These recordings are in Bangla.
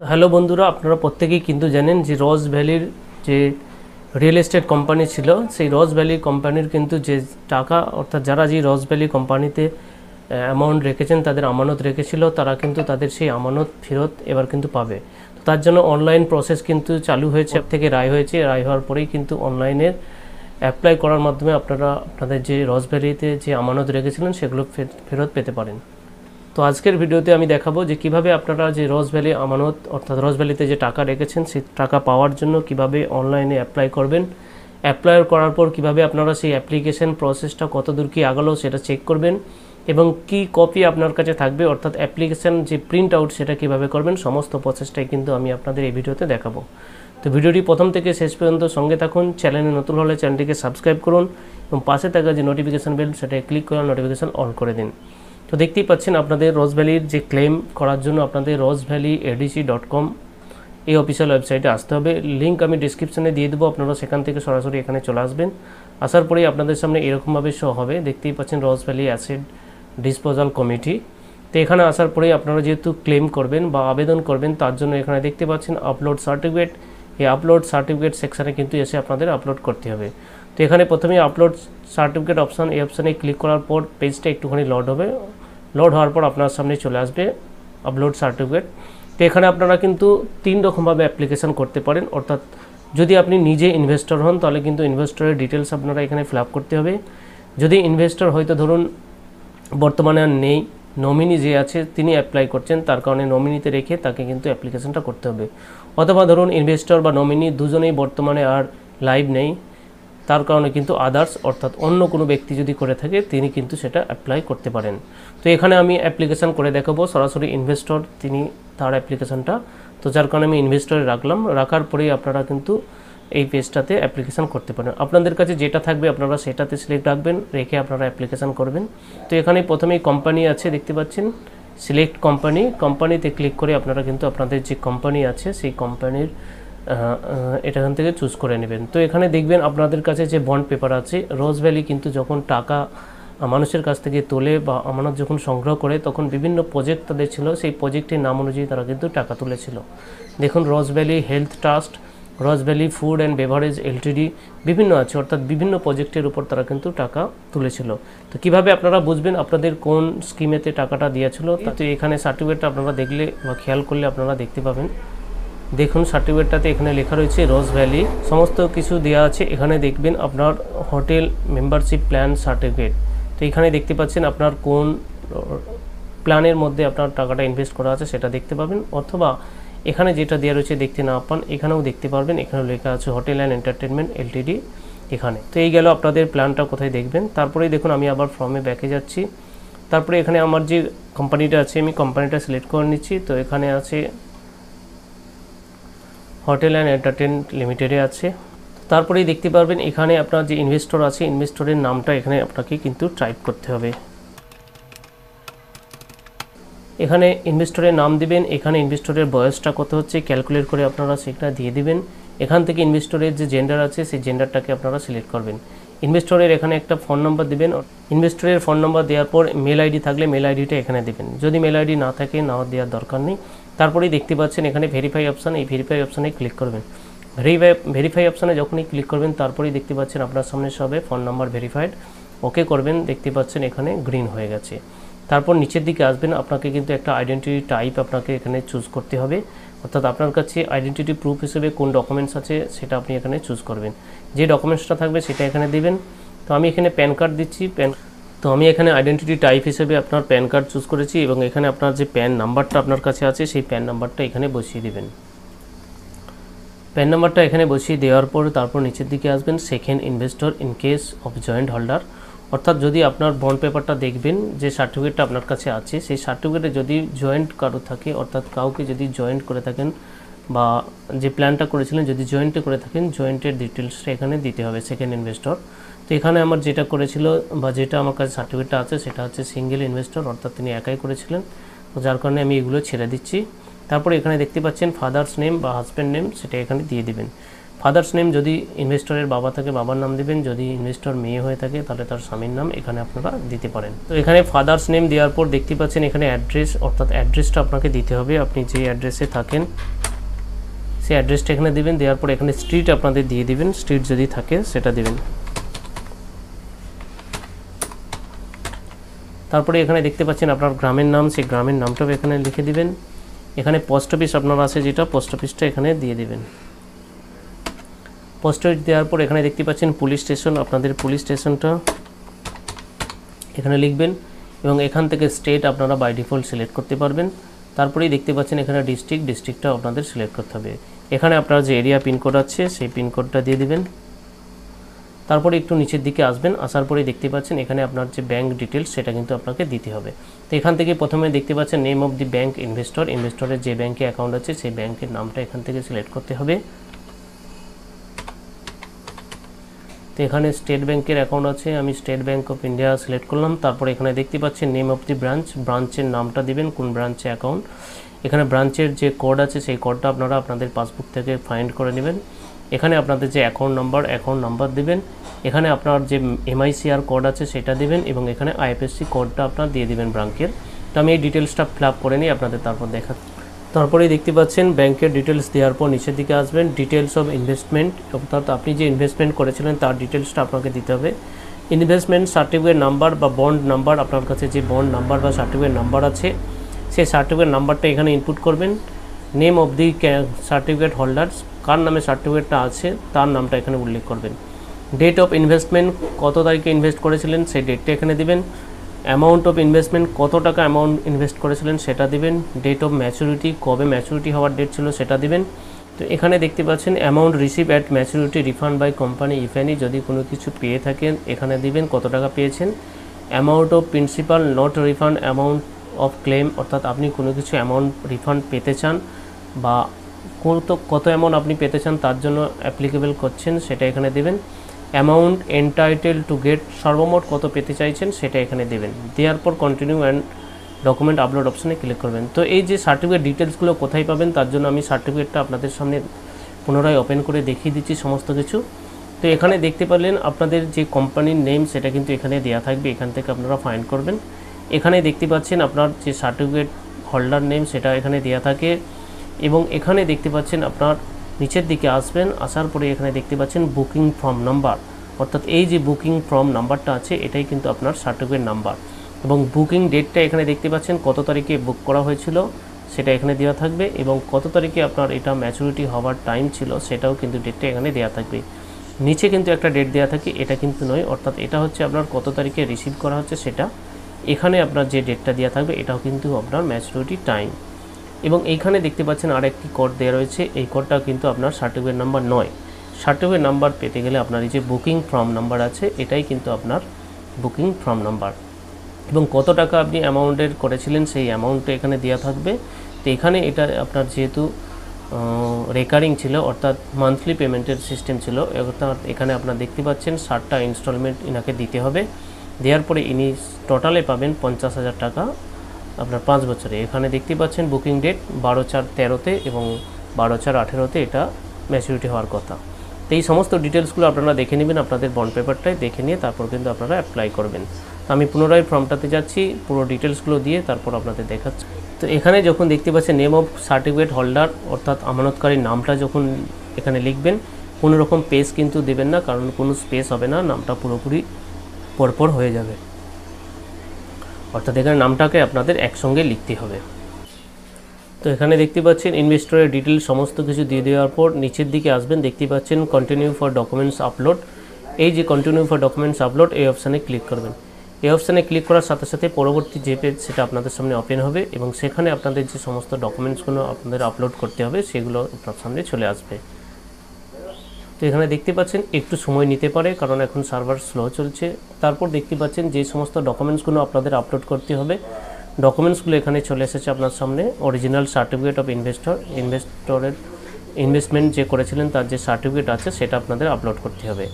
হ্যালো বন্ধুরা, আপনারা প্রত্যেকেই কিন্তু জানেন যে রোজ ভ্যালির যে রিয়েল এস্টেট কোম্পানি ছিল, সেই রোজ ভ্যালি কোম্পানির কিন্তু যে টাকা, অর্থাৎ যারা যে রোজ ভ্যালি কোম্পানিতে অ্যামাউন্ট রেখেছেন, তাদের আমানত রেখেছিল, তারা কিন্তু তাদের সেই আমানত ফেরত এবার কিন্তু পাবে। তো তার জন্য অনলাইন প্রসেস কিন্তু চালু হয়েছে, থেকে রায় হয়েছে। রায় হওয়ার পরেই কিন্তু অনলাইনের অ্যাপ্লাই করার মাধ্যমে আপনারা আপনাদের যে রোজ ভ্যালিতে যে আমানত রেখেছিলেন সেগুলো ফেরত পেতে পারেন। তো আজকের ভিডিওতে আমি দেখাবো যে কিভাবে আপনারা যে রোজ ভ্যালি আমানত, অর্থাৎ রোজ ভ্যালিতে যে টাকা রেখেছেন সেই টাকা পাওয়ার জন্য কিভাবে অনলাইনে অ্যাপ্লাই করবেন, অ্যাপ্লাই করার পর কিভাবে আপনারা সেই অ্যাপ্লিকেশন প্রসেসটা কতদূর কি আগালো সেটা চেক করবেন, এবং কি কপি আপনার কাছে থাকবে, অর্থাৎ অ্যাপ্লিকেশন যে প্রিন্ট আউট সেটা কিভাবে করবেন, সমস্ত প্রসেসটাই কিন্তু আমি আপনাদের এই ভিডিওতে দেখাবো। তো ভিডিওটি প্রথম থেকে শেষ পর্যন্ত সঙ্গে থাকুন। চ্যানেলে নতুন হলে চ্যানেলটিকে সাবস্ক্রাইব করুন এবং পাশে থাকা যে নোটিফিকেশান বেল সেটাকে ক্লিক করে নোটিফিকেশান অন করে দিন। তো দেখতেই পাচ্ছেন আপনাদের রোজ ভ্যালির যে ক্লেম করার জন্য আপনাদের rozevalleyadc.com এই অফিসিয়াল ওয়েবসাইটে আসতে হবে। লিঙ্ক আমি ডিসক্রিপশনে দিয়ে দেবো, আপনারা সেখান থেকে সরাসরি এখানে চলে আসবেন। আসার পরেই আপনাদের সামনে এরকমভাবে শো হবে, দেখতেই পাচ্ছেন রোজ ভ্যালি অ্যাসেট ডিসপোজাল কমিটি। তো এখানে আসার পরেই আপনারা যেহেতু ক্লেম করবেন বা আবেদন করবেন, তার জন্য এখানে দেখতে পাচ্ছেন আপলোড সার্টিফিকেট। এই আপলোড সার্টিফিকেট সেকশানে কিন্তু এসে আপনাদের আপলোড করতে হবে। তো এখানে প্রথমেই আপলোড সার্টিফিকেট অপশান, এই অপশানে ক্লিক করার পর পেজটা একটুখানি লোড হবে। লোড হওয়ার পর আপনার সামনে চলে আসবে আপলোড সার্টিফিকেট। তো এখানে আপনারা কিন্তু 3 রকমভাবে অ্যাপ্লিকেশান করতে পারেন, অর্থাৎ যদি আপনি নিজে ইনভেস্টর হন তাহলে কিন্তু ইনভেস্টরের ডিটেলস আপনারা এখানে ফিল আপ করতে হবে। যদি ইনভেস্টর হয়তো ধরুন বর্তমানে আর নেই, নমিনি যে আছে তিনি অ্যাপ্লাই করছেন, তার কারণে নমিনিতে রেখে তাকে কিন্তু অ্যাপ্লিকেশানটা করতে হবে। অথবা ধরুন ইনভেস্টর বা নমিনি দুজনেই বর্তমানে আর লাইভ নেই, তার কারণে কিন্তু আদার্স, অর্থাৎ অন্য কোনো ব্যক্তি যদি করে থাকে তিনি কিন্তু সেটা অ্যাপ্লাই করতে পারেন। তো এখানে আমি অ্যাপ্লিকেশান করে দেখাবো, সরাসরি ইনভেস্টর তিনি তার অ্যাপ্লিকেশানটা, তো যার কারণে আমি ইনভেস্টরে রাখলাম। রাখার পরেই আপনারা কিন্তু এই পেজটাতে অ্যাপ্লিকেশান করতে পারেন। আপনাদের কাছে যেটা থাকবে আপনারা সেটাতে সিলেক্ট রাখবেন, রেখে আপনারা অ্যাপ্লিকেশান করবেন। তো এখানে প্রথমেই কোম্পানি আছে, দেখতে পাচ্ছেন সিলেক্ট কোম্পানি। কোম্পানিতে ক্লিক করে আপনারা কিন্তু আপনাদের যে কোম্পানি আছে সেই কোম্পানির এখান থেকে চুজ করে নেবেন। তো এখানে দেখবেন আপনাদের কাছে যে বন্ড পেপার আছে, রোজ ভ্যালি কিন্তু যখন টাকা মানুষের কাছ থেকে তোলে বা আমানত যখন সংগ্রহ করে, তখন বিভিন্ন প্রজেক্ট তাদের ছিল, সেই প্রজেক্টের নাম অনুযায়ী তারা কিন্তু টাকা তুলেছিল। দেখুন Rose Valley health trust, Rose Valley food and beverage LTD, বিভিন্ন আছে, অর্থাৎ বিভিন্ন প্রজেক্টের উপর তারা কিন্তু টাকা তুলেছিল। তো কিভাবে আপনারা বুঝবেন আপনাদের কোন স্কিমেতে টাকাটা দিয়েছিল, তো এখানে সার্টিফিকেটটা আপনারা দেখলে বা খেয়াল করলে আপনারা দেখতে পাবেন। দেখুন সার্টিফিকেটটাতে এখানে লেখা রয়েছে রোজ ভ্যালি, সমস্ত কিছু দেওয়া আছে। এখানে দেখবেন আপনার হোটেল মেম্বারশিপ প্ল্যান সার্টিফিকেট। তো এখানে দেখতে পাচ্ছেন আপনার কোন প্ল্যানের মধ্যে আপনার টাকাটা ইনভেস্ট করা আছে সেটা দেখতে পাবেন, অথবা এখানে যেটা দেওয়া রয়েছে দেখতে না পান এখানেও দেখতে পারবেন। এখানে লেখা আছে হোটেল অ্যান্ড এন্টারটেনমেন্ট এলটিডি এখানে। তো এই গেল আপনাদের প্ল্যানটা কোথায় দেখবেন। তারপরেই দেখুন আমি আবার ফর্মে ব্যাকে যাচ্ছি। তারপরে এখানে আমার যে কোম্পানিটা আছে আমি কোম্পানিটা সিলেক্ট করে নিচ্ছি। তো এখানে আছে হোটেল অ্যান্ড এন্টারটেনমেন্ট লিমিটেডে আছে। তারপরেই দেখতে পারবেন এখানে আপনার যে ইনভেস্টর আছে ইনভেস্টরের নামটা এখানে আপনাকে কিন্তু টাইপ করতে হবে। এখানে ইনভেস্টরের নাম দিবেন, এখানে ইনভেস্টরের বয়সটা কত হচ্ছে ক্যালকুলেট করে আপনারা সেটা দিয়ে দিবেন। এখান থেকে ইনভেস্টরের যে জেন্ডার আছে সেই জেন্ডারটাকে আপনারা সিলেক্ট করবেন। ইনভেস্টরের এখানে একটা ফোন নম্বর দিবেন, ইনভেস্টরের ফোন নম্বর দেওয়ার পর মেল আইডি থাকলে মেল আইডিটা এখানে দেবেন, যদি মেল আইডি না থাকে না দেওয়ার দরকার নেই। তারপরেই দেখতে পাচ্ছেন এখানে ভেরিফাই অপশান, এই ভেরিফাই অপশানে ক্লিক করবেন। ভেরিফাই অপশানে যখনই ক্লিক করবেন তারপরেই দেখতে পাচ্ছেন আপনার সামনে সবে ফোন নাম্বার ভেরিফাইড, ওকে করবেন। দেখতে পাচ্ছেন এখানে গ্রিন হয়ে গেছে। তারপর নিচের দিকে আসবেন, আপনাকে কিন্তু একটা আইডেন্টিটি টাইপ আপনাকে এখানে চুজ করতে হবে, অর্থাৎ আপনার কাছে আইডেন্টিটি প্রুফ হিসেবে কোন ডকুমেন্টস আছে সেটা আপনি এখানে চুজ করবেন। যে ডকুমেন্টসটা থাকবে সেটা এখানে দিবেন। তো আমি এখানে প্যান কার্ড দিচ্ছি। তো আমি এখানে আইডেন্টিটি টাইপ হিসেবে আপনার প্যান কার্ড চুজ করেছি, এবং এখানে আপনার যে প্যান নাম্বারটা আপনার কাছে আছে সেই প্যান নাম্বারটা এখানে বসিয়ে দিবেন। প্যান নাম্বারটা এখানে বসিয়ে দেওয়ার পর তারপর নিচের দিকে আসবেন second investor in case of joint holder, অর্থাৎ যদি আপনার বন্ড পেপারটা দেখবেন যে সার্টিফিকেটটা আপনার কাছে আছে সেই সার্টিফিকেটে যদি জয়েন্ট কারো থাকে, অর্থাৎ কাউকে যদি জয়েন্ট করে থাকেন বা যে প্ল্যানটা করেছিলেন যদি জয়েন্টে করে থাকেন, জয়েন্টের ডিটেলসটা এখানে দিতে হবে সেকেন্ড ইনভেস্টর। তো এখানে আমার যেটা করেছিল বা যেটা আমার কাছে সার্টিফিকেটটা আছে সেটা হচ্ছে সিঙ্গেল ইনভেস্টর, অর্থাৎ তিনি একাই করেছিলেন, তো যার কারণে আমি এগুলো ছেড়ে দিচ্ছি। তারপরে এখানে দেখতে পাচ্ছেন ফাদার্স নেম বা হাজব্যান্ড নেম সেটা এখানে দিয়ে দিবেন। ফাদার্স নেম যদি ইনভেস্টরের বাবা থাকে বাবার নাম দেবেন, যদি ইনভেস্টর মেয়ে হয়ে থাকে তাহলে তার স্বামীর নাম এখানে আপনারা দিতে পারেন। তো এখানে ফাদার্স নেম দেওয়ার পর দেখতে পাচ্ছেন এখানে অ্যাড্রেস, অর্থাৎ অ্যাড্রেসটা আপনাকে দিতে হবে। আপনি যে অ্যাড্রেসে থাকেন সেই অ্যাড্রেসটা এখানে দেবেন। দেওয়ার পর এখানে স্ট্রিট আপনাদের দিয়ে দিবেন, স্ট্রিট যদি থাকে সেটা দেবেন। তারপরে এখানে দেখতে পাচ্ছেন আপনার গ্রামের নাম, সেই গ্রামের নামটাও এখানে লিখে দিবেন। এখানে পোস্ট অফিস আপনার আছে যেটা, পোস্ট অফিসটা এখানে দিয়ে দিবেন। পোস্ট অফিস দেওয়ার পর এখানে দেখতে পাচ্ছেন পুলিশ স্টেশন, আপনাদের পুলিশ স্টেশনটা এখানে লিখবেন এবং এখান থেকে স্টেট আপনারা বাই ডিফল্ট সিলেক্ট করতে পারবেন। তারপরেই দেখতে পাচ্ছেন এখানে ডিস্ট্রিক্টটা আপনাদের সিলেক্ট করতে হবে। এখানে আপনার যে এরিয়া পিনকোড আছে সেই পিনকোডটা দিয়ে দিবেন। তারপরে একটু নিচের দিকে আসবেন, আসার পরে দেখতে পাচ্ছেন এখানে আপনার যে ব্যাঙ্ক ডিটেলস সেটা কিন্তু আপনাকে দিতে হবে। তো এখান থেকে প্রথমে দেখতে পাচ্ছেন name of the bank investor, ইনভেস্টরের যে ব্যাঙ্কে অ্যাকাউন্ট আছে সেই ব্যাঙ্কের নামটা এখান থেকে সিলেক্ট করতে হবে। তো এখানে স্টেট ব্যাঙ্কের অ্যাকাউন্ট আছে, আমি state bank of India select করলাম। তারপরে এখানে দেখতে পাচ্ছেন নেম অফ দি ব্রাঞ্চ, ব্রাঞ্চের নামটা দিবেন, কোন ব্রাঞ্চে অ্যাকাউন্ট। এখানে ব্রাঞ্চের যে কোড আছে সেই কোডটা আপনারা আপনাদের পাসবুক থেকে ফাইন্ড করে নেবেন। এখানে আপনাদের যে অ্যাকাউন্ট নাম্বার দিবেন। এখানে আপনার যে MICR কোড আছে সেটা দিবেন এবং এখানে IFSC কোডটা আপনার দিয়ে দিবেন ব্যাঙ্কের। তো আমি এই ডিটেলসটা ফিল আপ করে নিই আপনাদের তারপর দেখাচ্ছি। তারপরেই দেখতে পাচ্ছেন ব্যাংকের ডিটেলস দেওয়ার পর নিচের দিকে আসবেন, ডিটেলস অফ ইনভেস্টমেন্ট, অর্থাৎ আপনি যে ইনভেস্টমেন্ট করেছিলেন তার ডিটেলসটা আপনাকে দিতে হবে। ইনভেস্টমেন্ট সার্টিফিকেট নাম্বার বা বন্ড নাম্বার, আপনার কাছে যে বন্ড নাম্বার বা সার্টিফিকেট নাম্বার আছে সেই সার্টিফিকেট নাম্বারটা এখানে ইনপুট করবেন। Name of the certificate holders, কার নামে সার্টিফিকেটটা আছে তার নামটা এখানে উল্লেখ করবেন। ডেট অফ ইনভেস্টমেন্ট, কত তারিখে ইনভেস্ট করেছিলেন সেই ডেটটা এখানে দিবেন। অ্যামাউন্ট অফ ইনভেস্টমেন্ট, কত টাকা অ্যামাউন্ট ইনভেস্ট করেছিলেন সেটা দিবেন। ডেট অফ ম্যাচুরিটি, কবে ম্যাচুরিটি হওয়ার ডেট ছিল সেটা দিবেন। তো এখানে দেখতে পাচ্ছেন amount receive at maturity refund by company if any, যদি কোনো কিছু পেয়ে থাকেন এখানে দিবেন কত টাকা পেয়েছেন। Amount of principal not refund amount of clans, অর্থাৎ আপনি কোনো কিছু অ্যামাউন্ট রিফান্ড পেতে চান বা কত অ্যামাউন্ট আপনি পেতে চান তার জন্য অ্যাপ্লিকেবল করছেন সেটা এখানে দেবেন। অ্যামাউন্ট এন্টাইটেল টু গেট, সর্বমোট কত পেতে চাইছেন সেটা এখানে দেবেন। দেওয়ার পর কন্টিনিউ অ্যান্ড ডকুমেন্ট আপলোড অপশানে ক্লিক করবেন। তো এই যে সার্টিফিকেট ডিটেলসগুলো কোথায় পাবেন তার জন্য আমি সার্টিফিকেটটা আপনাদের সামনে পুনরায় ওপেন করে দেখিয়ে দিচ্ছি সমস্ত কিছু। তো এখানে দেখতে পারলেন আপনাদের যে কোম্পানির নেম সেটা কিন্তু এখানে দেওয়া থাকবে, এখান থেকে আপনারা ফাইন্ড করবেন। এখানে দেখতে পাচ্ছেন আপনার যে সার্টিফিকেট হোল্ডার নেম সেটা এখানে দেওয়া থাকে এবং এখানে দেখতে পাচ্ছেন আপনার নিচের দিকে আসবেন, আসার পরে এখানে দেখতে পাচ্ছেন বুকিং ফর্ম নাম্বার, অর্থাৎ এই যে বুকিং ফর্ম নাম্বারটা আছে এটাই কিন্তু আপনার সার্টিফিকেট নাম্বার এবং বুকিং ডেটটা এখানে দেখতে পাচ্ছেন কত তারিখে বুক করা হয়েছিল সেটা এখানে দেওয়া থাকবে এবং কত তারিখে আপনার এটা ম্যাচুরিটি হওয়ার টাইম ছিল সেটাও কিন্তু ডেটটা এখানে দেওয়া থাকবে। নিচে কিন্তু একটা ডেট দেওয়া থাকে, এটা কিন্তু নয়, অর্থাৎ এটা হচ্ছে আপনার কত তারিখে রিসিভ করা হচ্ছে সেটা। এখানে আপনার যে ডেটটা দেওয়া থাকবে এটাও কিন্তু আপনার ম্যাচুরিটি টাইম এবং এইখানে দেখতে পাচ্ছেন আরেকটি কোড দেওয়া রয়েছে, এই কোডটা কিন্তু আপনার সার্টিফিকেট নাম্বার নয়। সার্টিফিকেট নাম্বার পেতে গেলে আপনার এই যে বুকিং ফর্ম নাম্বার আছে এটাই কিন্তু আপনার বুকিং ফর্ম নাম্বার এবং কত টাকা আপনি অ্যামাউন্টের করেছিলেন সেই অ্যামাউন্টটা এখানে দেওয়া থাকবে। তো এখানে এটা আপনার যেহেতু রেকারিং ছিল অর্থাৎ মান্থলি পেমেন্টের সিস্টেম ছিল, অর্থাৎ এখানে আপনার দেখতে পাচ্ছেন 60টা ইনস্টলমেন্ট ইনাকে দিতে হবে। দেওয়ার পরে ইনি টোটালে পাবেন 50,000 টাকা আপনার 5 বছরে। এখানে দেখতে পাচ্ছেন বুকিং ডেট 12/4/13-তে এবং 12/4/18-তে এটা ম্যাচুরিটি হওয়ার কথা। তো এই সমস্ত ডিটেলসগুলো আপনারা দেখে নেবেন আপনাদের বন্ড পেপারটায়, দেখে নিয়ে তারপর কিন্তু আপনারা অ্যাপ্লাই করবেন। তো আমি পুনরায় ফর্মটাতে যাচ্ছি, পুরো ডিটেলসগুলো দিয়ে তারপর আপনাদের দেখাচ্ছি। তো এখানে যখন দেখতে পাচ্ছেন নেম অফ সার্টিফিকেট হোল্ডার অর্থাৎ আমানতকারীর নামটা যখন এখানে লিখবেন, কোনো রকম পেজ কিন্তু দেবেন না, কারণ কোনো স্পেস হবে না, নামটা পুরোপুরি পরপর হয়ে যাবে, অর্থাৎ এখানে নামটাকে আপনাদের একসঙ্গে লিখতে হবে। তো এখানে দেখতে পাচ্ছেন ইনভেস্টরের ডিটেল সমস্ত কিছু দিয়ে দেওয়ার পর নিচের দিকে আসবেন, দেখতে পাচ্ছেন কন্টিনিউ ফর ডকুমেন্টস আপলোড। এই যে কন্টিনিউ ফর ডকুমেন্টস আপলোড এই অপশানে ক্লিক করবেন। এই অপশানে ক্লিক করার সাথে সাথে পরবর্তী যে পেজ সেটা আপনাদের সামনে ওপেন হবে এবং সেখানে আপনাদের যে সমস্ত ডকুমেন্টসগুলো আপনাদের আপলোড করতে হবে সেগুলো আপনার সামনে চলে আসবে। তো এখানে দেখতে পাচ্ছেন একটু সময় নিতে পারে কারণ এখন সার্ভার স্লো চলছে। তারপর দেখতে পাচ্ছেন যে সমস্ত ডকুমেন্টসগুলো আপনাদের আপলোড করতে হবে, ডকুমেন্টসগুলো এখানে চলে এসেছে আপনার সামনে। অরিজিনাল সার্টিফিকেট অফ ইনভেস্টরের ইনভেস্টমেন্ট যে করেছিলেন তার যে সার্টিফিকেট আছে সেটা আপনাদের আপলোড করতে হবে।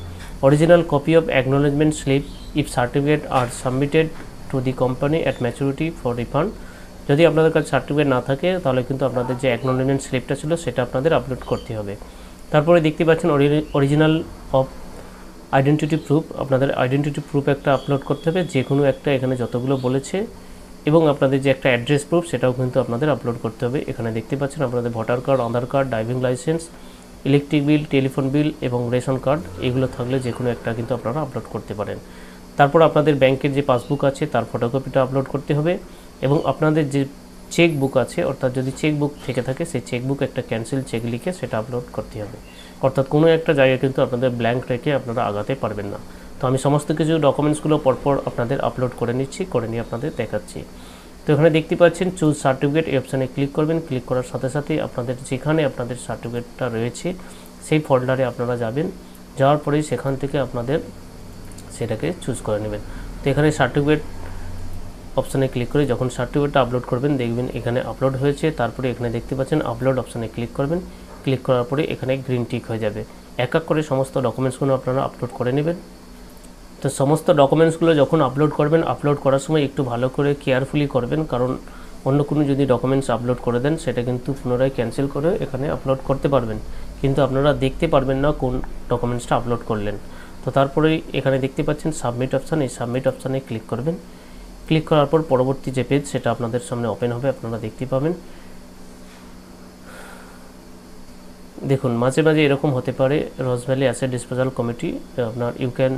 Original copy of acknowledgement slip if certificate are submitted to the company at maturity for refund. যদি আপনাদের কাছে সার্টিফিকেট না থাকে তাহলে কিন্তু আপনাদের যে অ্যাকনোলেজমেন্ট স্লিপটা ছিল সেটা আপনাদের আপলোড করতে হবে। তারপরে দেখতে পাচ্ছেন অরিজিনাল অফ আইডেন্টিটি প্রুফ, আপনাদের আইডেন্টিটি প্রুফ একটা আপলোড করতে হবে, যে কোনো একটা, এখানে যতগুলো বলেছে। এবং আপনাদের যে একটা অ্যাড্রেস প্রুফ সেটাও কিন্তু আপনাদের আপলোড করতে হবে। এখানে দেখতে পাচ্ছেন আপনাদের voter card, Aadhaar card, driving licence, electric bill, telephone bill এবং রেশন কার্ড, এগুলো থাকলে যে কোনো একটা কিন্তু আপনারা আপলোড করতে পারেন। তারপর আপনাদের ব্যাংকের যে পাসবুক আছে তার ফটোকপিটা আপলোড করতে হবে। এবং আপনাদের যে চেক বুক আছে, অর্থাৎ যদি চেক বুক থেকে থাকে সেই চেক বুক একটা ক্যান্সেল চেক লিখে সেটা আপলোড করতে হবে। অর্থাৎ কোনো একটা জায়গায় কিন্তু আপনাদের ব্ল্যাঙ্ক রেখে আপনারা আগাতে পারবেন না। তো আমি সমস্ত কিছু ডকুমেন্টসগুলো পরপর আপনাদের আপলোড করে নিচ্ছি, করে নিয়ে আপনাদের দেখাচ্ছি। তো এখানে দেখতে পাচ্ছেন চুজ সার্টিফিকেট, এই অপশানে ক্লিক করবেন। ক্লিক করার সাথে সাথেই আপনাদের যেখানে আপনাদের সার্টিফিকেটটা রয়েছে সেই ফোল্ডারে আপনারা যাবেন, যাওয়ার পরেই সেখান থেকে আপনাদের সেটাকে চুজ করে নেবেন। তো এখানে সার্টিফিকেট অপশানে ক্লিক করে যখন সার্টিফিকেটটা আপলোড করবেন দেখবেন এখানে আপলোড হয়েছে। তারপরে এখানে দেখতে পাচ্ছেন আপলোড অপশানে ক্লিক করবেন। ক্লিক করার পরে এখানে গ্রিন টিক হয়ে যাবে। এক এক করে সমস্ত ডকুমেন্টসগুলো আপনারা আপলোড করে নেবেন। তো সমস্ত ডকুমেন্টসগুলো যখন আপলোড করবেন, আপলোড করার সময় একটু ভালো করে কেয়ারফুলি করবেন, কারণ অন্য কোনো যদি ডকুমেন্টস আপলোড করে দেন সেটা কিন্তু পুনরায় ক্যান্সেল করে এখানে আপলোড করতে পারবেন, কিন্তু আপনারা দেখতে পারবেন না কোন ডকুমেন্টসটা আপলোড করলেন। তো তারপরেই এখানে দেখতে পাচ্ছেন সাবমিট অপশান, এই সাবমিট অপশানে ক্লিক করবেন। ক্লিক করার পর পরবর্তী যে পেজ সেটা আপনাদের সামনে ওপেন হবে, আপনারা দেখতে পাবেন। দেখুন মাঝে মাঝে এরকম হতে পারে, Rose Valley asset disposal committee, আপনার you can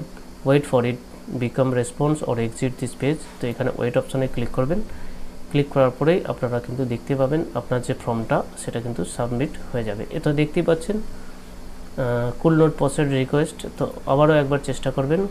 wait for it become response or exit this page. তো এখানে ওয়েট অপশানে ক্লিক করবেন। ক্লিক করার পরেই আপনারা কিন্তু দেখতে পাবেন আপনার যে ফর্মটা সেটা কিন্তু সাবমিট হয়ে যাবে। এটা দেখতেই পাচ্ছেন কুল নোট প্রসেড রিকোয়েস্ট। তো আবারও একবার চেষ্টা করবেন।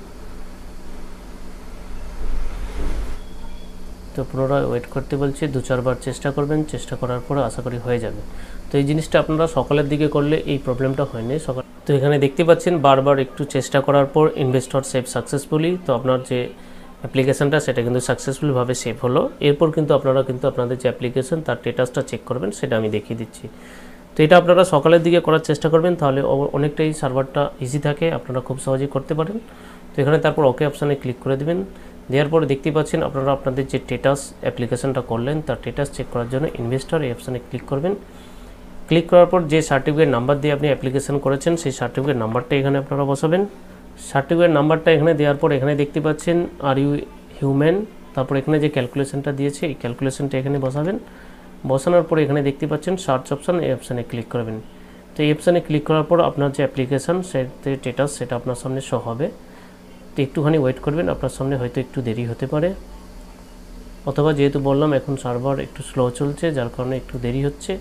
তো পুনরায় ওয়েট করতে বলছে, 2-4 বার চেষ্টা করবেন, চেষ্টা করার পরে আশা করি হয়ে যাবে। তো এই জিনিসটা আপনারা সকালের দিকে করলে এই প্রবলেমটা হয়নি সকাল। তো এখানে দেখতে পাচ্ছেন বারবার একটু চেষ্টা করার পর ইনভেস্টর সেভ সাকসেসফুলি। তো আপনার যে অ্যাপ্লিকেশানটা সেটা কিন্তু সাকসেসফুলভাবে সেভ হলো। এরপর কিন্তু আপনারা কিন্তু আপনাদের যে অ্যাপ্লিকেশান তার স্ট্যাটাসটা চেক করবেন, সেটা আমি দেখিয়ে দিচ্ছি। তো এটা আপনারা সকালের দিকে করার চেষ্টা করবেন, তাহলে অনেকটাই সার্ভারটা ইজি থাকে, আপনারা খুব সহজেই করতে পারেন। তো এখানে তারপর ওকে অপশানে ক্লিক করে দেবেন। দেওয়ার পরে দেখতে পাচ্ছেন আপনারা আপনাদের যে স্ট্যাটাস অ্যাপ্লিকেশানটা করলেন তার স্ট্যাটাস চেক করার জন্য ইনভেস্টর এই অপশানে ক্লিক করবেন। ক্লিক করার পর যে সার্টিফিকেট নাম্বার দিয়ে আপনি অ্যাপ্লিকেশান করেছেন সেই সার্টিফিকেট নাম্বারটা এখানে আপনারা বসাবেন। সার্টিফিকেট নাম্বারটা এখানে দেওয়ার পর এখানে দেখতে পাচ্ছেন আর ইউ হিউম্যান, তারপর এখানে যে ক্যালকুলেশনটা দিয়েছে এই ক্যালকুলেশনটা এখানে বসাবেন। বসানোর পর এখানে দেখতে পাচ্ছেন সার্চ অপশান, এই অপশানে ক্লিক করবেন। তো এই অপশানে ক্লিক করার পর আপনার যে অ্যাপ্লিকেশান সেটার স্ট্যাটাস সেটা আপনার সামনে শো হবে। তো একটুখানি ওয়েট করবেন, আপনার সামনে হয়তো একটু দেরি হতে পারে, অথবা যেহেতু বললাম এখন সার্ভার একটু স্লো চলছে যার কারণে একটু দেরি হচ্ছে,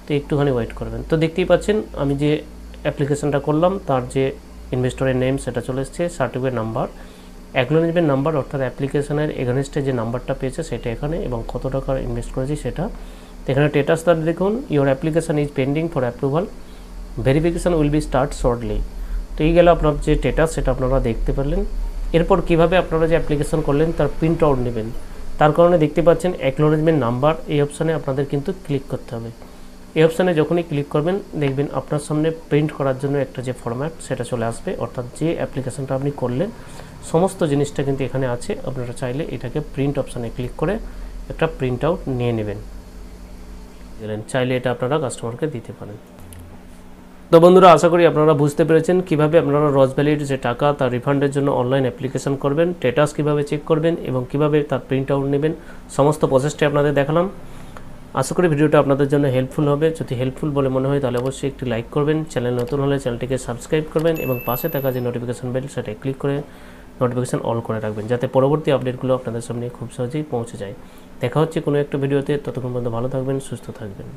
তো একটুখানি ওয়েট করবেন। তো দেখতেই পাচ্ছেন আমি যে অ্যাপ্লিকেশানটা করলাম তার যে ইনভেস্টরের নেম সেটা চলে এসছে, সার্টিফিকেট নাম্বার, অ্যাকনোলেজমেন্ট নাম্বার অর্থাৎ অ্যাপ্লিকেশানের এগেনস্টে যে নাম্বারটা পেয়েছে সেটা এখানে, এবং কত টাকা ইনভেস্ট করেছি সেটা। তো এখানে স্ট্যাটাসটা দেখুন, your application is pending for approval, verification will be start shortly. তো এই গেল আপনার যে স্ট্যাটাস সেটা আপনারা দেখতে পারলেন। এরপর কিভাবে আপনারা যে অ্যাপ্লিকেশান করলেন তার প্রিন্ট আউট নেবেন, তার কারণে দেখতে পাচ্ছেন অ্যাকনোলেজমেন্ট নাম্বার, এই অপশানে আপনাদের কিন্তু ক্লিক করতে হবে। এই অপশানে যখনই ক্লিক করবেন দেখবেন আপনার সামনে প্রিন্ট করার জন্য একটা যে ফরম্যাট সেটা চলে আসবে, অর্থাৎ যে অ্যাপ্লিকেশানটা আপনি করলেন সমস্ত জিনিসটা কিন্তু এখানে আছে। আপনারা চাইলে এটাকে প্রিন্ট অপশানে ক্লিক করে একটা প্রিন্ট আউট নিয়ে নেবেন, চাইলে এটা আপনারা কাস্টমারকে দিতে পারেন। তো বন্ধুরা আশা করি আপনারা বুঝতে পেরেছেন কিভাবে আপনারা রোজ ভ্যালির যে টাকা তার রিফান্ডের জন্য অনলাইন অ্যাপ্লিকেশন করবেন, স্ট্যাটাস কীভাবে চেক করবেন এবং কিভাবে তার প্রিন্ট আউট নেবেন, সমস্ত প্রসেসটি আপনাদের দেখালাম। আশা করি ভিডিওটা আপনাদের জন্য হেল্পফুল হবে। যদি হেল্পফুল বলে মনে হয় তাহলে অবশ্যই একটি লাইক করবেন, চ্যানেল নতুন হলে চ্যানেলটিকে সাবস্ক্রাইব করবেন এবং পাশে থাকা যে নোটিফিকেশন বেল সেটা ক্লিক করে নোটিফিকেশান অল করে রাখবেন, যাতে পরবর্তী আপডেটগুলো আপনাদের সামনে খুব সহজেই পৌঁছে যায়। দেখা হচ্ছে কোনো একটা ভিডিওতে, ততক্ষণ পর্যন্ত ভালো থাকবেন, সুস্থ থাকবেন।